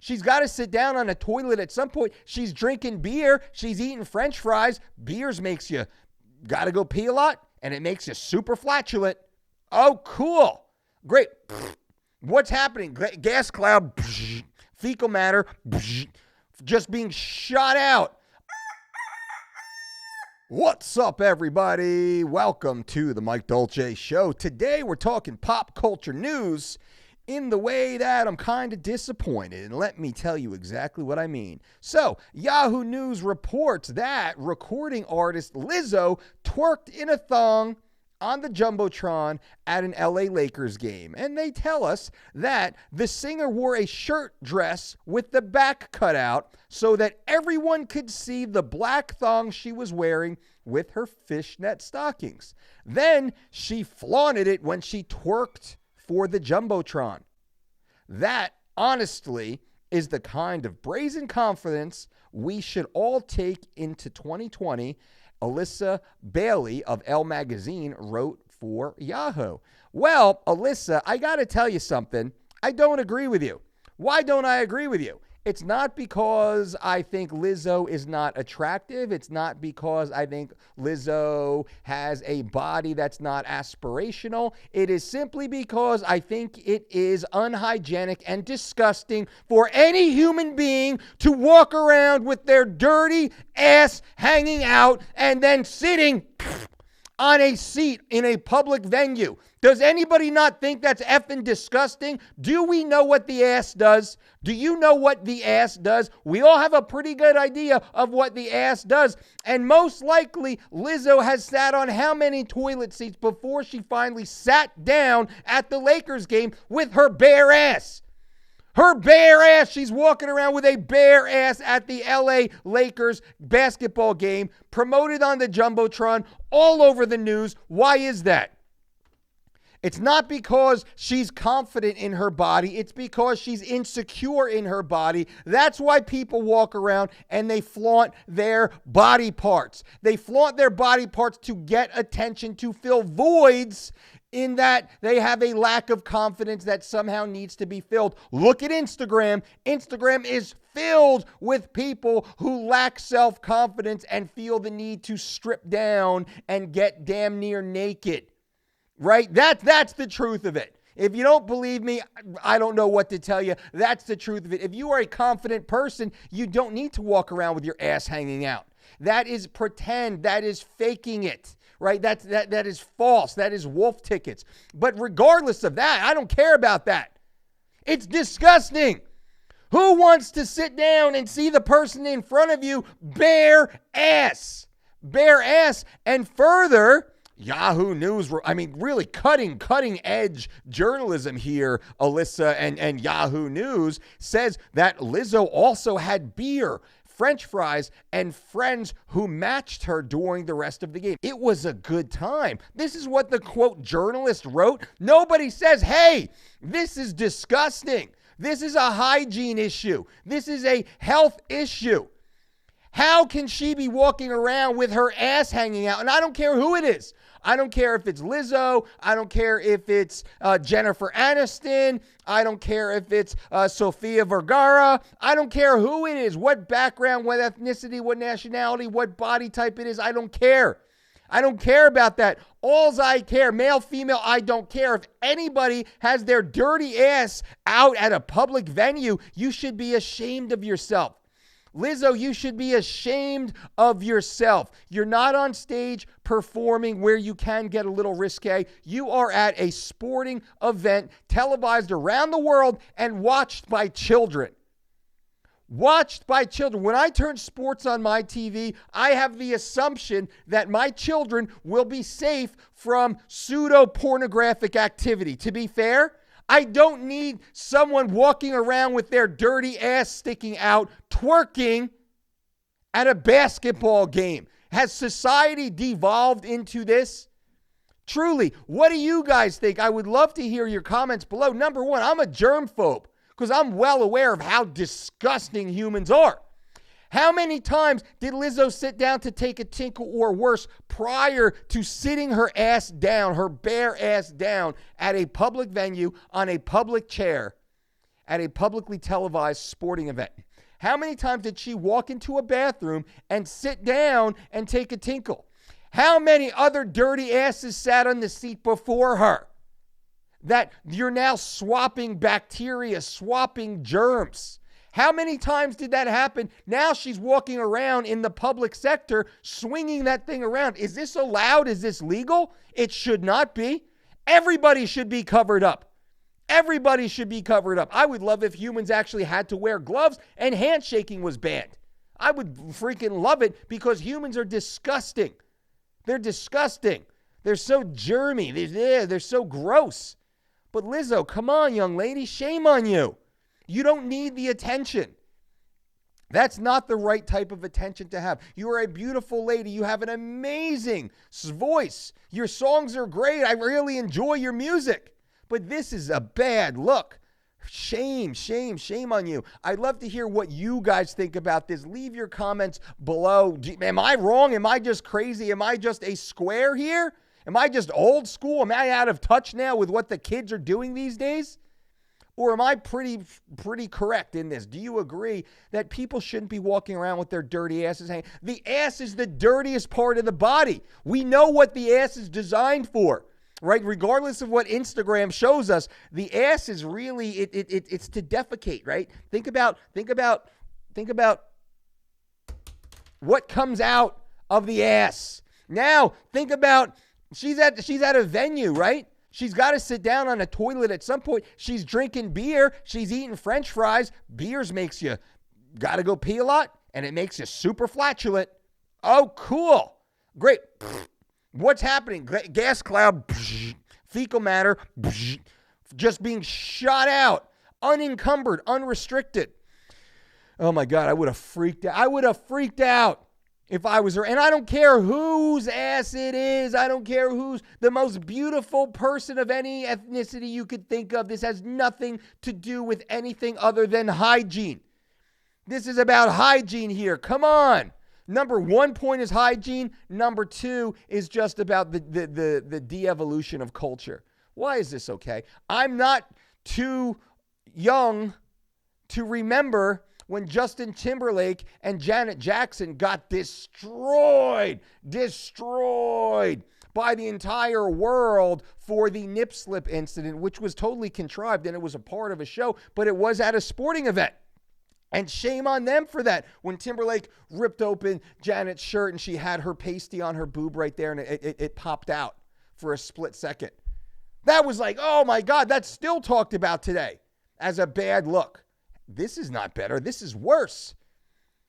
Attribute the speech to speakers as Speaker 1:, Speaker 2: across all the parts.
Speaker 1: She's got to sit down on a toilet at some point. She's drinking beer. She's eating French fries. Beers makes you got to go pee a lot, and it makes you super flatulent. Oh, cool. Great. What's happening? Gas cloud, fecal matter, just being shot out. What's up, everybody? Welcome to the Mike Dolce Show. Today, we're talking pop culture news in the way that I'm kind of disappointed, and let me tell you exactly what I mean. So, Yahoo News reports that recording artist LIZZO twerked in a thong on the Jumbotron at an LA Lakers game. And they tell us that the singer wore a shirt dress with the back cut out so that everyone could see the black thong she was wearing with her fishnet stockings. Then she flaunted it when she twerked for the Jumbotron. That, honestly, is the kind of brazen confidence we should all take into 2020, Alyssa Bailey of Elle Magazine wrote for Yahoo. Well, Alyssa, I got to tell you something. I don't agree with you. Why don't I agree with you? It's not because I think LIZZO is not attractive. It's not because I think LIZZO has a body that's not aspirational. It is simply because I think it is unhygienic and disgusting for any human being to walk around with their dirty ass hanging out and then sitting on a seat in a public venue. Does anybody not think that's effing disgusting? Do we know what the ass does? Do you know what the ass does? We all have a pretty good idea of what the ass does. And most likely, LIZZO has sat on how many toilet seats before she finally sat down at the Lakers game with her bare ass? Her bare ass. She's walking around with a bare ass at the LA Lakers basketball game, promoted on the Jumbotron, all over the news. Why is that? It's not because she's confident in her body. It's because she's insecure in her body. That's why people walk around and they flaunt their body parts. They flaunt their body parts to get attention, to fill voids in that they have a lack of confidence that somehow needs to be filled. Look at Instagram. Instagram is filled with people who lack self-confidence and feel the need to strip down and get damn near naked. Right? That's the truth of it. If you don't believe me, I don't know what to tell you. That's the truth of it. If you are a confident person, you don't need to walk around with your ass hanging out. That is pretend. That is faking it. Right? That is false. That is wolf tickets. But regardless of that, I don't care about that. It's disgusting. Who wants to sit down and see the person in front of you bare ass? Bare ass. And further, Yahoo News, really cutting edge journalism here, Alyssa, and Yahoo News says that LIZZO also had beer, French fries, and friends who matched her during the rest of the game. It was a good time. This is what the quote journalist wrote. Nobody says, hey, this is disgusting. This is a hygiene issue. This is a health issue. How can she be walking around with her ass hanging out? And I don't care who it is. I don't care if it's LIZZO. I don't care if it's Jennifer Aniston. I don't care if it's Sofia Vergara. I don't care who it is, what background, what ethnicity, what nationality, what body type it is. I don't care. I don't care about that. Alls I care, male, female, I don't care. If anybody has their dirty ass out at a public venue, you should be ashamed of yourself. LIZZO, you should be ashamed of yourself. You're not on stage performing where you can get a little risque. You are at a sporting event televised around the world and watched by children. Watched by children. When I turn sports on my TV, I have the assumption that my children will be safe from pseudo-pornographic activity. To be fair, I don't need someone walking around with their dirty ass sticking out, twerking at a basketball game. Has society devolved into this? Truly, what do you guys think? I would love to hear your comments below. Number one, I'm a germphobe because I'm well aware of how disgusting humans are. How many times did LIZZO sit down to take a tinkle or worse prior to sitting her ass down, her bare ass down at a public venue on a public chair at a publicly televised sporting event? How many times did she walk into a bathroom and sit down and take a tinkle? How many other dirty asses sat on the seat before her that you're now swapping bacteria, swapping germs? How many times did that happen? Now she's walking around in the public sector, swinging that thing around. Is this allowed? Is this legal? It should not be. Everybody should be covered up. Everybody should be covered up. I would love if humans actually had to wear gloves and handshaking was banned. I would freaking love it because humans are disgusting. They're disgusting. They're so germy. They're so gross. But Lizzo, come on, young lady, shame on you. You don't need the attention. That's not the right type of attention to have. You are a beautiful lady. You have an amazing voice. Your songs are great. I really enjoy your music. But this is a bad look. Shame, shame, shame on you. I'd love to hear what you guys think about this. Leave your comments below. Am I wrong? Am I just crazy? Am I just a square here? Am I just old school? Am I out of touch now with what the kids are doing these days? Or am I pretty correct in this? Do you agree that people shouldn't be walking around with their dirty asses hanging? The ass is the dirtiest part of the body. We know what the ass is designed for. Right, regardless of what Instagram shows us, the ass is really it's to defecate. Right, think about what comes out of the ass. Now think about she's at a venue, right? She's got to sit down on a toilet at some point. She's drinking beer. She's eating French fries. Beers makes you got to go pee a lot, and it makes you super flatulent. Oh, cool, great. What's happening? Gas cloud, fecal matter, just being shot out, unencumbered, unrestricted. Oh my God, I would have freaked out. I would have freaked out if I was her. And I don't care whose ass it is. I don't care who's the most beautiful person of any ethnicity you could think of. This has nothing to do with anything other than hygiene. This is about hygiene here. Come on. Number 1 point is hygiene. Number 2 is just about the de-evolution of culture. Why is this okay? I'm not too young to remember when Justin Timberlake and Janet Jackson got destroyed by the entire world for the nip slip incident, which was totally contrived and it was a part of a show, but it was at a sporting event. And shame on them for that. When Timberlake ripped open Janet's shirt and she had her pasty on her boob right there and it popped out for a split second. That was like, oh my God, that's still talked about today as a bad look. This is not better. This is worse.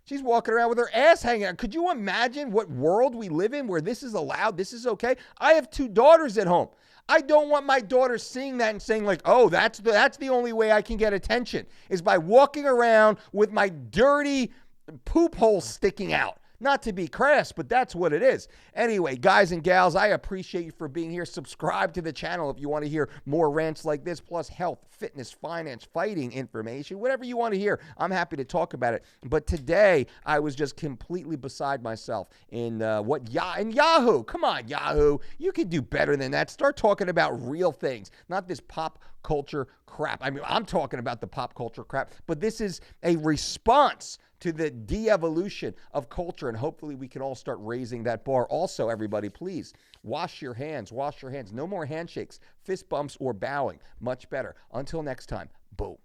Speaker 1: She's walking around with her ass hanging out. Could you imagine what world we live in where this is allowed? This is okay. I have 2 daughters at home. I don't want my daughter seeing that and saying like, oh, that's the only way I can get attention is by walking around with my dirty poop hole sticking out. Not to be crass, but that's what it is. Anyway, guys and gals, I appreciate you for being here. Subscribe to the channel if you want to hear more rants like this, plus health, fitness, finance, fighting information, whatever you want to hear. I'm happy to talk about it. But today, I was just completely beside myself in Yahoo. Come on, Yahoo. You could do better than that. Start talking about real things, not this pop culture crap. I mean, I'm talking about the pop culture crap, but this is a response to the de-evolution of culture, and hopefully we can all start raising that bar. Also, everybody, please wash your hands. Wash your hands. No more handshakes, fist bumps, or bowing. Much better. Until next time, boom.